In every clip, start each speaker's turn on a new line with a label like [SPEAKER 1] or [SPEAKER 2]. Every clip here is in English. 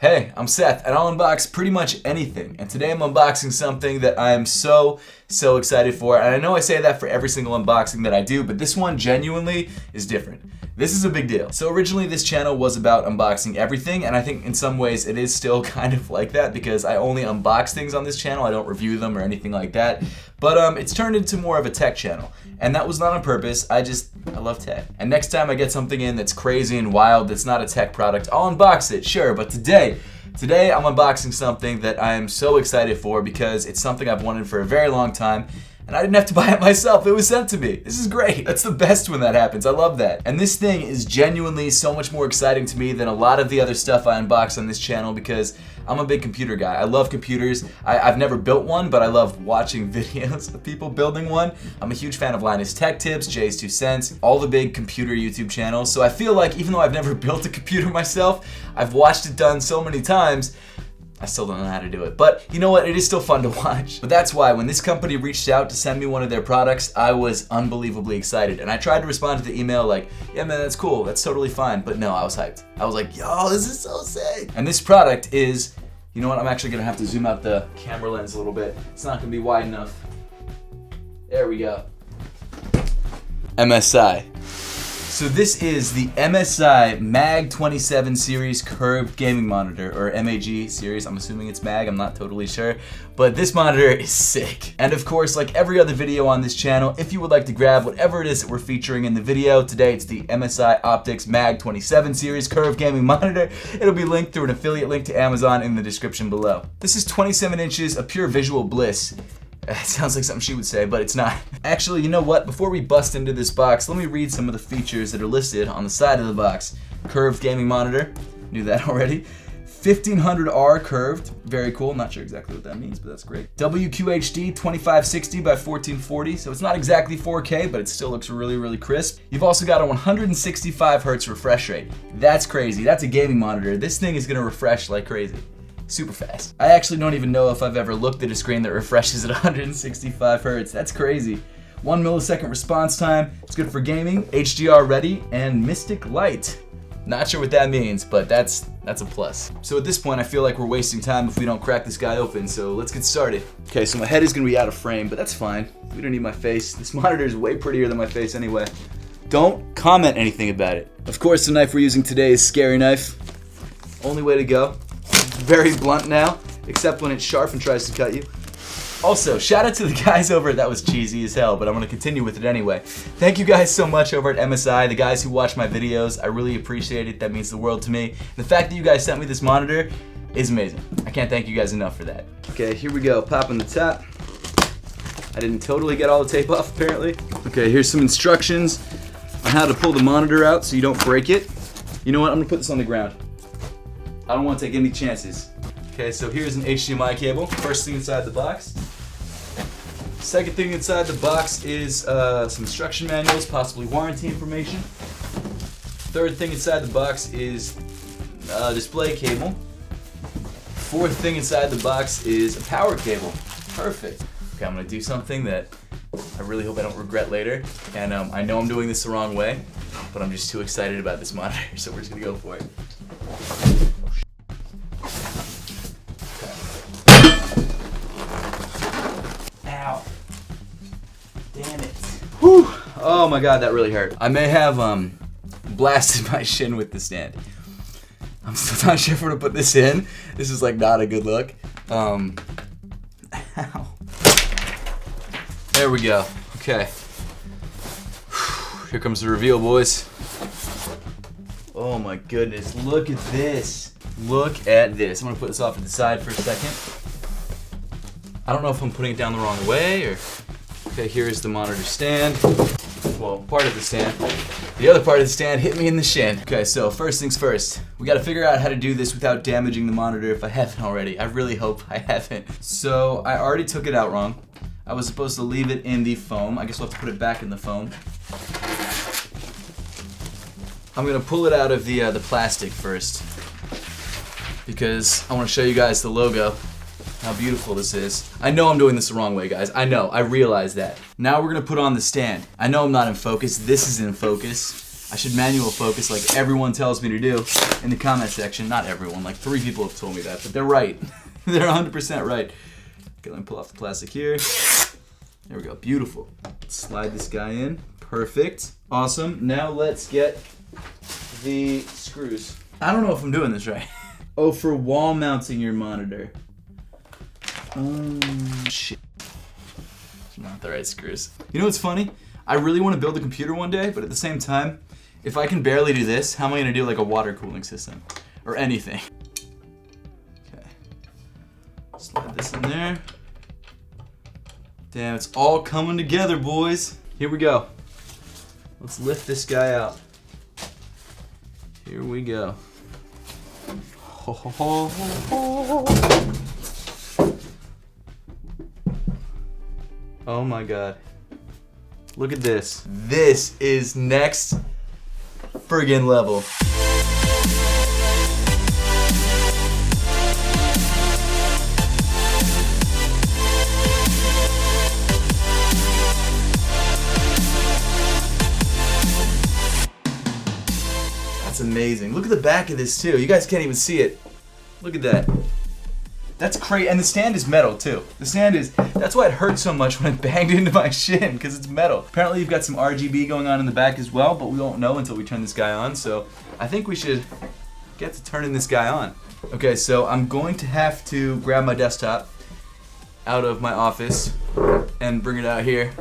[SPEAKER 1] Hey, I'm Seth, and I'll unbox pretty much anything. And today I'm unboxing something that I am so excited for. And I know I say that for every single unboxing that I do, but this one genuinely is different. This is a big deal. So originally this channel was about unboxing everything, and I think in some ways it is still kind of like that because I only unbox things on this channel. I don't review them or anything like that. But it's turned into more of a tech channel. And that was not on purpose, I love tech. And next time I get something in that's crazy and wild that's not a tech product, I'll unbox it, sure, but today I'm unboxing something that I am so excited for because it's something I've wanted for a very long time, and I didn't have to buy it myself, it was sent to me. This is great, that's the best when that happens, I love that. And this thing is genuinely so much more exciting to me than a lot of the other stuff I unbox on this channel because I'm a big computer guy. I love computers. I've never built one, but I love watching videos of people building one. I'm a huge fan of Linus Tech Tips, Jay's 2 Cents, all the big computer YouTube channels. So I feel like even though I've never built a computer myself, I've watched it done so many times, I still don't know how to do it. But you know what? It is still fun to watch. But that's why when this company reached out to send me one of their products, I was unbelievably excited. And I tried to respond to the email like, yeah man, that's cool, that's totally fine. But no, I was hyped. I was like, yo, this is so sick. And this product is, you know what? I'm actually gonna have to zoom out the camera lens a little bit. It's not gonna be wide enough. There we go. MSI. So this is the MSI MAG272 series curved gaming monitor, or MAG series. I'm assuming it's MAG, I'm not totally sure. But this monitor is sick. And of course, like every other video on this channel, if you would like to grab whatever it is that we're featuring in the video, today it's the MSI Optics MAG272 series curved gaming monitor. It'll be linked through an affiliate link to Amazon in the description below. This is 27 inches of pure visual bliss. It sounds like something she would say, but it's not. Actually, you know what? Before we bust into this box, let me read some of the features that are listed on the side of the box. Curved gaming monitor, knew that already. 1500R curved, very cool. Not sure exactly what that means, but that's great. WQHD 2560 by 1440, so it's not exactly 4K, but it still looks really crisp. You've also got a 165 Hz refresh rate. That's crazy. That's a gaming monitor. This thing is gonna refresh like crazy. Super fast. I actually don't even know if I've ever looked at a screen that refreshes at 165 Hz. That's crazy. 1 millisecond response time. It's good for gaming, HDR ready, and Mystic Light. Not sure what that means, but that's a plus. So at this point, I feel like we're wasting time if we don't crack this guy open, so let's get started. Okay, so my head is gonna be out of frame, but that's fine. We don't need my face. This monitor is way prettier than my face anyway. Don't comment anything about it. Of course, the knife we're using today is Scary Knife. Only way to go. Very blunt now, except when it's sharp and tries to cut you. Also, shout out to the guys over that was cheesy as hell, but I'm gonna continue with it anyway. Thank you guys so much over at MSI, the guys who watch my videos. I really appreciate it. That means the world to me. The fact that you guys sent me this monitor is amazing. I can't thank you guys enough for that. Okay, here we go. Popping the top. I didn't totally get all the tape off, apparently. Okay, here's some instructions on how to pull the monitor out so you don't break it. You know what? I'm gonna put this on the ground. I don't want to take any chances. Okay, so here's an HDMI cable. First thing inside the box. Second thing inside the box is some instruction manuals, possibly warranty information. Third thing inside the box is a display cable. Fourth thing inside the box is a power cable. Perfect. Okay, I'm gonna do something that I really hope I don't regret later. And I know I'm doing this the wrong way, but I'm just too excited about this monitor, so we're just gonna go for it. Damn it. Whew. Oh my god, that really hurt. I may have blasted my shin with the stand. I'm still not sure if I'm gonna put this in. This is like not a good look. Ow. There we go. Okay. Here comes the reveal, boys. Oh my goodness, look at this. Look at this. I'm gonna put this off to the side for a second. I don't know if I'm putting it down the wrong way or... Okay, here's the monitor stand. Well, part of the stand. The other part of the stand hit me in the shin. Okay, so first things first. We gotta figure out how to do this without damaging the monitor if I haven't already. I really hope I haven't. So, I already took it out wrong. I was supposed to leave it in the foam. I guess we'll have to put it back in the foam. I'm gonna pull it out of the plastic first because I wanna show you guys the logo. How beautiful this is. I know I'm doing this the wrong way, guys. I know, I realize that. Now we're gonna put on the stand. I know I'm not in focus. This is in focus. I should manual focus like everyone tells me to do in the comment section. Not everyone, like 3 people have told me that, but they're right. They're 100% right. Okay, let me pull off the plastic here. There we go, beautiful. Slide this guy in, perfect. Awesome, now let's get the screws. I don't know if I'm doing this right. Oh, for wall mounting your monitor. Shit. Not the right screws. You know what's funny? I really want to build a computer one day, but at the same time, if I can barely do this, how am I going to do like a water cooling system? Or anything? Okay. Slide this in there. Damn, it's all coming together, boys. Here we go. Let's lift this guy out. Here we go. Ho, ho, ho, ho, ho. Oh my god. Look at this. This is next friggin' level. That's amazing. Look at the back of this too. You guys can't even see it. Look at that. That's crazy. And the stand is metal too. The stand is, that's why it hurt so much when it banged into my shin, because it's metal. Apparently you've got some RGB going on in the back as well, but we won't know until we turn this guy on. So I think we should get to turning this guy on. Okay, so I'm going to have to grab my desktop out of my office and bring it out here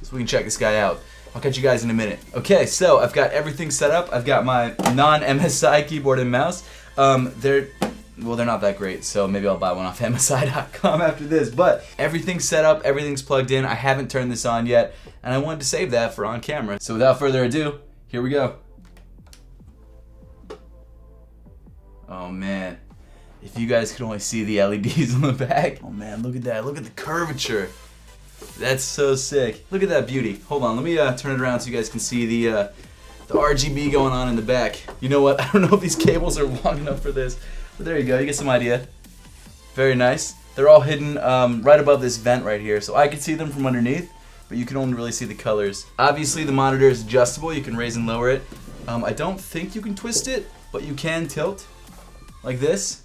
[SPEAKER 1] so we can check this guy out. I'll catch you guys in a minute. Okay, so I've got everything set up. I've got my non-MSI keyboard and mouse. They're not that great, so maybe I'll buy one off MSI.com after this. But everything's set up, everything's plugged in. I haven't turned this on yet, and I wanted to save that for on camera. So without further ado, here we go. Oh man, if you guys could only see the LEDs on the back. Oh man, look at that. Look at the curvature. That's so sick. Look at that beauty. Hold on, let me turn it around so you guys can see the RGB going on in the back. You know what? I don't know if these cables are long enough for this. But there you go, you get some idea. Very nice. They're all hidden right above this vent right here, so I can see them from underneath, but you can only really see the colors. Obviously the monitor is adjustable, you can raise and lower it. I don't think you can twist it, but you can tilt, like this.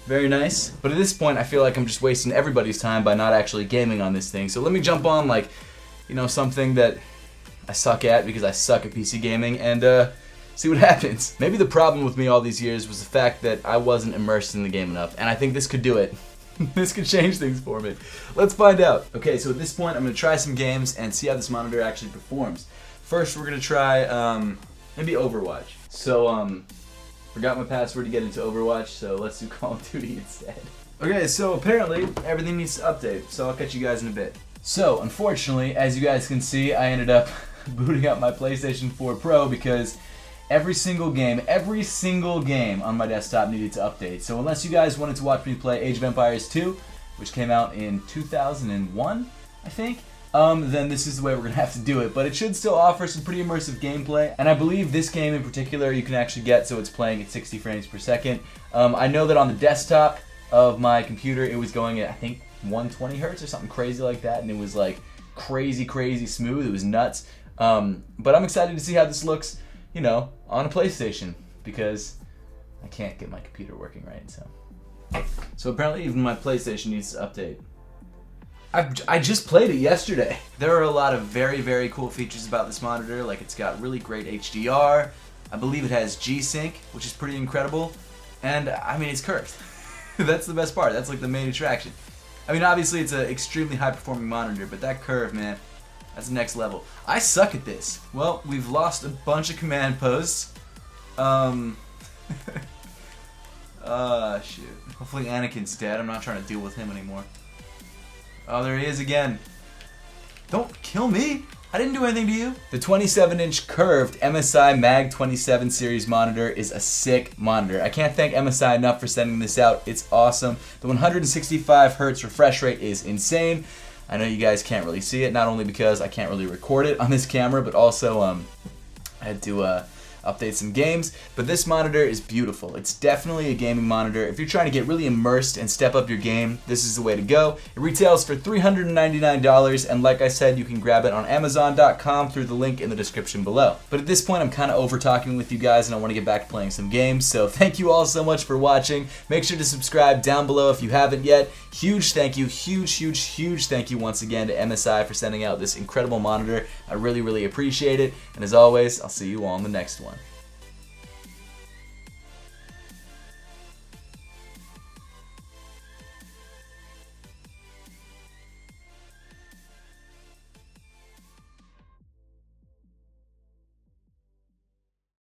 [SPEAKER 1] Very nice. But at this point I feel like I'm just wasting everybody's time by not actually gaming on this thing. So let me jump on like, you know, something that I suck at, because I suck at PC gaming, and see what happens. Maybe the problem with me all these years was the fact that I wasn't immersed in the game enough, and I think this could do it. This could change things for me. Let's find out. Okay, so at this point I'm going to try some games and see how this monitor actually performs. First we're going to try maybe Overwatch. So forgot my password to get into Overwatch, so let's do Call of Duty instead. Okay, so apparently everything needs to update, so I'll catch you guys in a bit. So unfortunately, as you guys can see, I ended up booting up my PlayStation 4 Pro because every single game on my desktop needed to update. So unless you guys wanted to watch me play Age of Empires 2, which came out in 2001, I think, then this is the way we're going to have to do it. But it should still offer some pretty immersive gameplay, and I believe this game in particular you can actually get so it's playing at 60 frames per second. I know that on the desktop of my computer it was going at, I think, 120 hertz or something crazy like that, and it was like crazy smooth. It was nuts. But I'm excited to see how this looks, you know, on a PlayStation, because I can't get my computer working right, so apparently even my PlayStation needs to update. I just played it yesterday. There are a lot of very cool features about this monitor, like it's got really great HDR, I believe it has G-Sync, which is pretty incredible, and I mean, it's curved. That's the best part, that's like the main attraction. I mean, obviously it's an extremely high performing monitor, but that curve, man, that's the next level. I suck at this. Well, we've lost a bunch of command posts. Shoot. Hopefully Anakin's dead. I'm not trying to deal with him anymore. Oh, there he is again. Don't kill me. I didn't do anything to you. The 27-inch curved MSI MAG272 series monitor is a sick monitor. I can't thank MSI enough for sending this out. It's awesome. The 165 Hz refresh rate is insane. I know you guys can't really see it, not only because I can't really record it on this camera, but also I had to update some games, but this monitor is beautiful. It's definitely a gaming monitor. If you're trying to get really immersed and step up your game, this is the way to go. It retails for $399, and like I said, you can grab it on Amazon.com through the link in the description below. But at this point, I'm kind of over talking with you guys, and I want to get back to playing some games, so thank you all so much for watching. Make sure to subscribe down below if you haven't yet. Huge thank you, huge thank you once again to MSI for sending out this incredible monitor. I really appreciate it, and as always, I'll see you all in the next one.